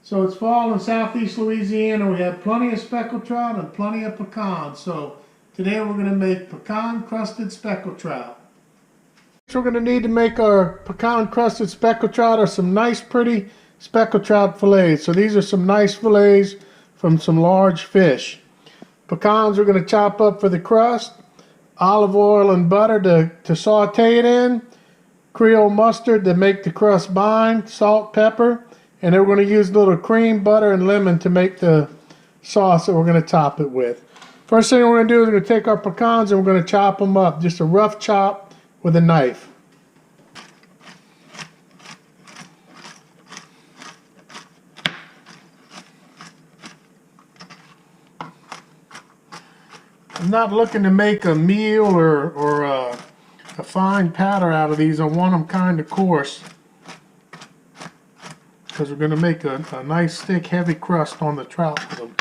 So it's fall in southeast Louisiana. We have plenty of speckled trout and plenty of pecans. So today we're going to make pecan crusted speckled trout. What we're going to need to make our pecan crusted speckled trout are some nice pretty speckled trout fillets. So these are some nice fillets from some large fish. Pecans we're going to chop up for the crust. Olive oil and butter to saute it in. Creole mustard to make the crust bind. Salt, pepper. And then we're going to use a little cream, butter, and lemon to make the sauce that we're going to top it with. First thing we're going to do is we're going to take our pecans and we're going to chop them up. Just a rough chop with a knife. I'm not looking to make a meal or a fine powder out of these. I want them kind of coarse, because we're going to make a nice thick heavy crust on the trout with them.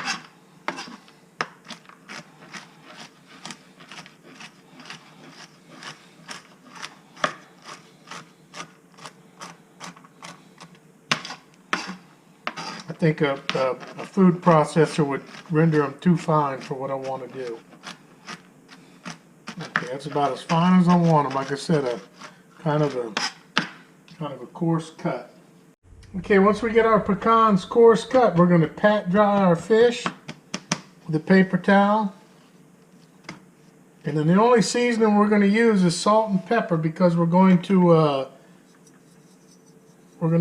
I think a food processor would render them too fine for what I want to do. Okay, that's about as fine as I want them. Like I said, a kind of a coarse cut. Okay, once we get our pecans coarse cut, we're going to pat dry our fish with a paper towel. And then the only seasoning we're going to use is salt and pepper, because we're going to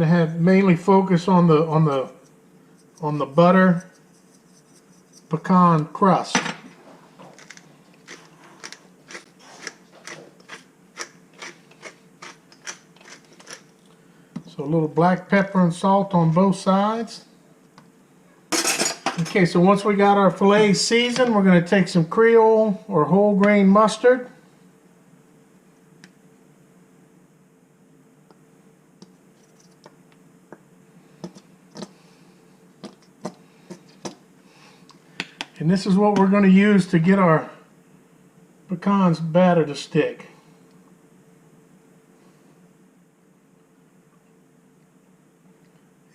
have mainly focus on the butter pecan crust. So a little black pepper and salt on both sides. Okay, so once we got our fillets seasoned, we're going to take some Creole or whole grain mustard. And this is what we're going to use to get our pecans batter to stick.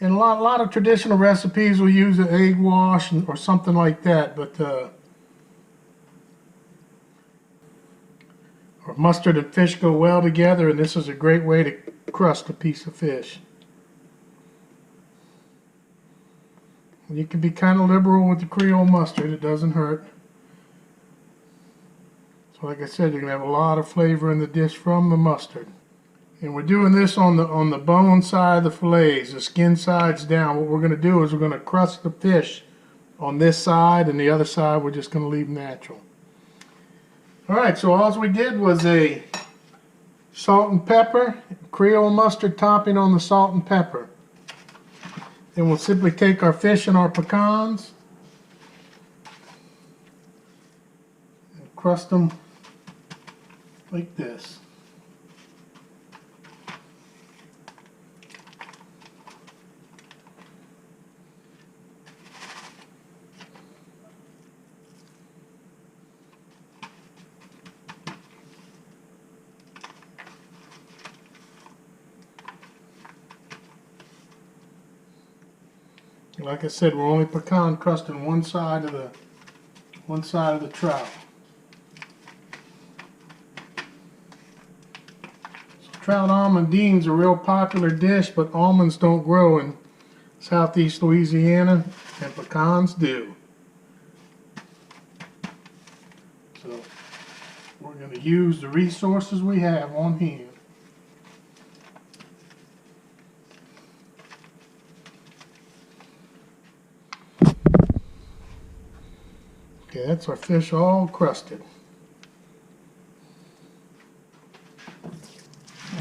And a lot of traditional recipes will use an egg wash or something like that, but or mustard and fish go well together, and this is a great way to crust a piece of fish. You can be kind of liberal with the Creole mustard, it doesn't hurt. So like I said, you're going to have a lot of flavor in the dish from the mustard. And we're doing this on the bone side of the fillets, the skin side's down. What we're going to do is we're going to crust the fish on this side, and the other side we're just going to leave natural. Alright, so all we did was a salt and pepper, Creole mustard topping on the salt and pepper. Then we'll simply take our fish and our pecans and crust them like this. Like I said, we're only pecan crusting one side of the trout. So trout almondines are a real popular dish, but almonds don't grow in southeast Louisiana, and pecans do. So we're going to use the resources we have on hand. Okay, that's our fish all crusted.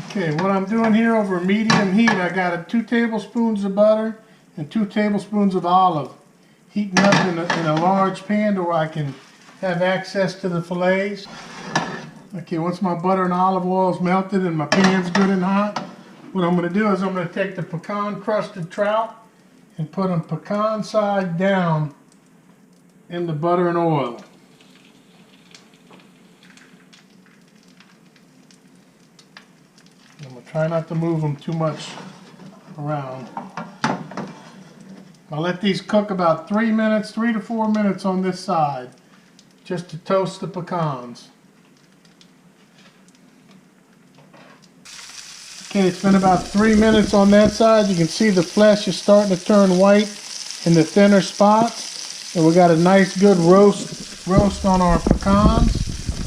Okay, what I'm doing here over medium heat, I got 2 tablespoons of butter and 2 tablespoons of olive heating up in a large pan where I can have access to the fillets. Okay, once my butter and olive oil is melted and my pan's good and hot, what I'm going to do is I'm going to take the pecan crusted trout and put them pecan side down in the butter and oil. I'm going to try not to move them too much around. I'll let these cook about 3 minutes, 3 to 4 minutes on this side, just to toast the pecans. Okay, it's been about 3 minutes on that side. You can see the flesh is starting to turn white in the thinner spots. And we got a nice good roast on our pecans.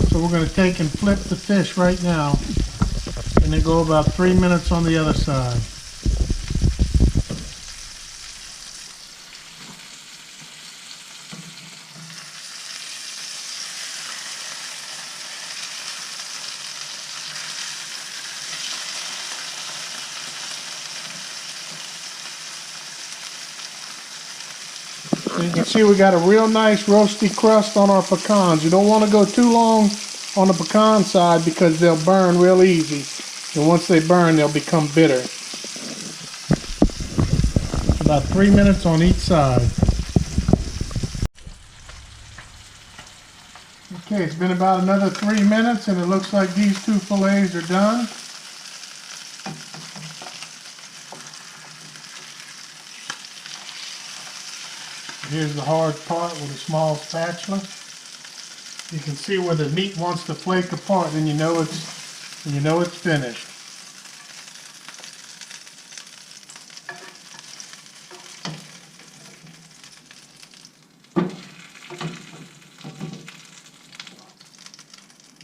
So we're going to take and flip the fish right now. And then go about 3 minutes on the other side. So you can see we got a real nice roasty crust on our pecans. You don't want to go too long on the pecan side because they'll burn real easy. And once they burn, they'll become bitter. About 3 minutes on each side. Okay, it's been about another 3 minutes and it looks like these two fillets are done. Here's the hard part with a small spatula. You can see where the meat wants to flake apart, and you know it's finished.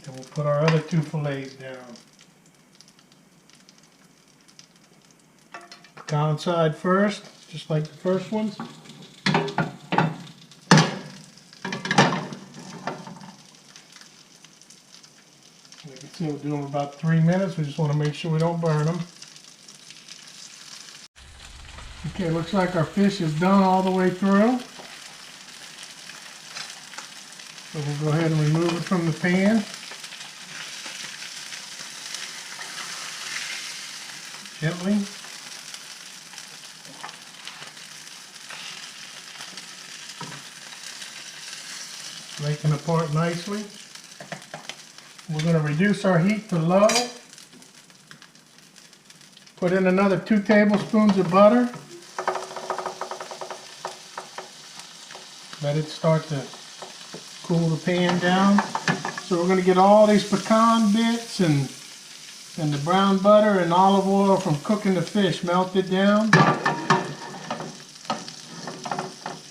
And we'll put our other two fillets down. Pecan side first, just like the first ones. You can see we're doing about 3 minutes. We just want to make sure we don't burn them. Okay, looks like our fish is done all the way through. So we'll go ahead and remove it from the pan. Gently. Flaking apart nicely. We're going to reduce our heat to low. Put in another 2 tablespoons of butter. Let it start to cool the pan down. So we're going to get all these pecan bits and the brown butter and olive oil from cooking the fish melted down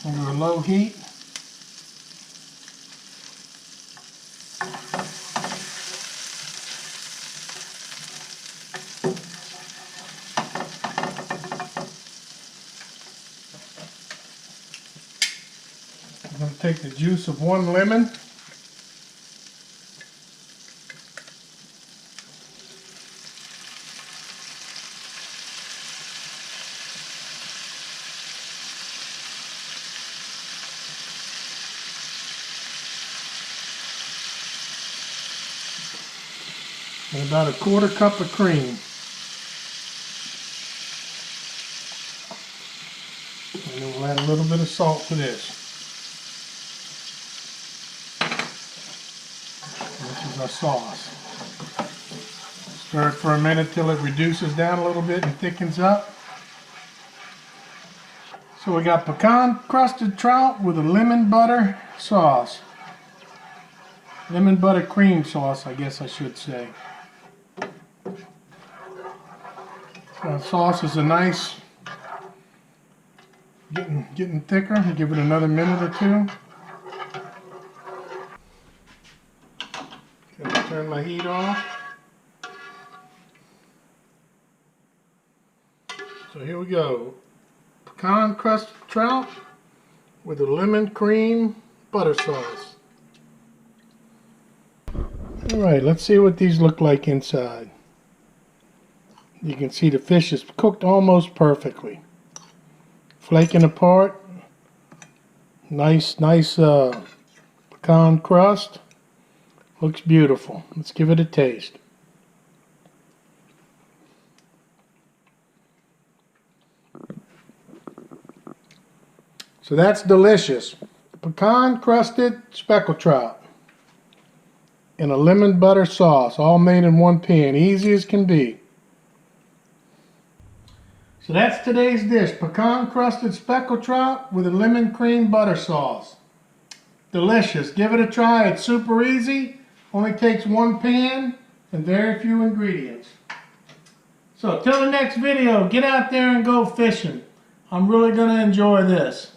over a low heat. I'm going to take the juice of 1 lemon. And about a 1/4 cup of cream. And then we'll add a little bit of salt to this. This is our sauce. Stir it for a minute till it reduces down a little bit and thickens up. So we got pecan crusted trout with a lemon butter sauce. Lemon butter cream sauce, I guess I should say. Sauce is a nice, getting thicker. Give it another minute or 2. Okay, turn my heat off. So here we go. Pecan crusted trout with a lemon cream butter sauce. Alright, let's see what these look like inside. You can see the fish is cooked almost perfectly. Flaking apart. Nice pecan crust. Looks beautiful. Let's give it a taste. So that's delicious. Pecan crusted speckled trout in a lemon butter sauce, all made in one pan. Easy as can be. So So that's today's dish, pecan crusted speckled trout with a lemon cream butter sauce. Delicious. Give it a try. It's super easy. Only takes one pan and very few ingredients. So till the next video, get out there and go fishing. I'm really going to enjoy this.